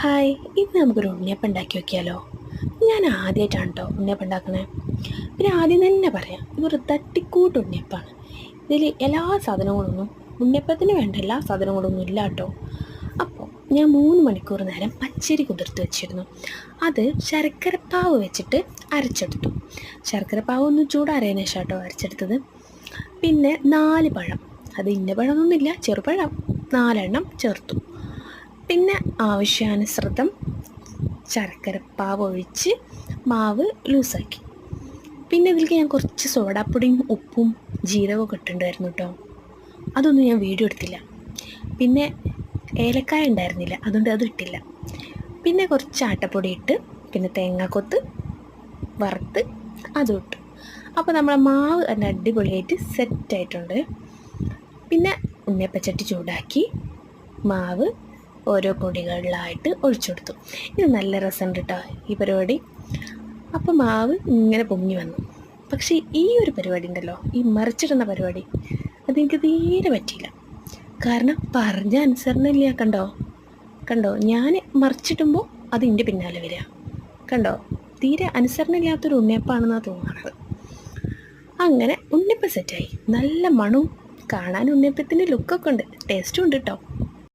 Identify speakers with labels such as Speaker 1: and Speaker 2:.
Speaker 1: Hi, ഇന്ന് നമുക്കൊരു ഉണ്ണിയപ്പം ഉണ്ടാക്കി നോക്കിയാലോ? ഞാൻ ആദ്യമായിട്ടാണ് കേട്ടോ ഉണ്ണിയപ്പം ഉണ്ടാക്കണേ. പിന്നെ ആദ്യം തന്നെ പറയാം, ഇതൊരു തട്ടിക്കൂട്ട് ഉണ്ണിയപ്പമാണ്. ഇതിൽ എല്ലാ സാധനങ്ങളൊന്നും ഉണ്ണിയപ്പത്തിന് വേണ്ട എല്ലാ സാധനങ്ങളൊന്നും ഇല്ല കേട്ടോ. അപ്പോൾ ഞാൻ 3 മണിക്കൂർ നേരം പച്ചരി കുതിർത്ത് വെച്ചിരുന്നു. അത് ശർക്കരപ്പാവ് വെച്ചിട്ട് അരച്ചെടുത്തു. ശർക്കരപ്പാവ് ഒന്ന് ചൂടാറിയതിന് ശേഷം കേട്ടോ അരച്ചെടുത്തത്. പിന്നെ 4 പഴം, അത് ഇന്ന പഴമൊന്നുമില്ല, ചെറുപഴം 4 ചേർത്തു. പിന്നെ ആവശ്യാനുസൃതം ശർക്കരപ്പാവ് ഒഴിച്ച് മാവ് ലൂസാക്കി. പിന്നെ ഇതിലേക്ക് ഞാൻ കുറച്ച് സോഡാപ്പൊടിയും ഉപ്പും ജീരകമൊക്കെ ഇട്ടിട്ടുണ്ടായിരുന്നു കേട്ടോ. അതൊന്നും ഞാൻ വീഡിയോ എടുത്തില്ല. പിന്നെ ഏലക്കായ ഉണ്ടായിരുന്നില്ല, അതുകൊണ്ട് അത് ഇട്ടില്ല. പിന്നെ കുറച്ച് ആട്ടപ്പൊടി ഇട്ട്, പിന്നെ തേങ്ങാക്കൊത്ത് വറുത്ത് അതും ഇട്ടു. അപ്പോൾ നമ്മളെ മാവ് തന്നെ അടിപൊളിയായിട്ട് സെറ്റായിട്ടുണ്ട്. പിന്നെ ഉണ്ണിയപ്പച്ചട്ടി ചൂടാക്കി മാവ് ഓരോ പൊടികളിലായിട്ട് ഒഴിച്ചു കൊടുത്തു. ഇത് നല്ല രസമുണ്ട് കേട്ടോ ഈ പരിപാടി. അപ്പോൾ മാവ് ഇങ്ങനെ പൊങ്ങി വന്നു. പക്ഷേ ഈ ഒരു പരിപാടി ഉണ്ടല്ലോ, ഈ മറിച്ചിടുന്ന പരിപാടി, അതെനിക്ക് തീരെ പറ്റിയില്ല. കാരണം പറഞ്ഞ അനുസരണമില്ല. കണ്ടോ ഞാൻ മറിച്ചിടുമ്പോൾ അതിൻ്റെ പിന്നാലെ വരിക. കണ്ടോ, തീരെ അനുസരണമില്ലാത്തൊരു ഉണ്ണിയപ്പാണെന്നാണ് തോന്നുന്നത്. അങ്ങനെ ഉണ്ണിയപ്പം സെറ്റായി. നല്ല മണവും, കാണാൻ ഉണ്ണിയപ്പത്തിൻ്റെ ലുക്കൊക്കെ ഉണ്ട്, ടേസ്റ്റും ഉണ്ട് കേട്ടോ.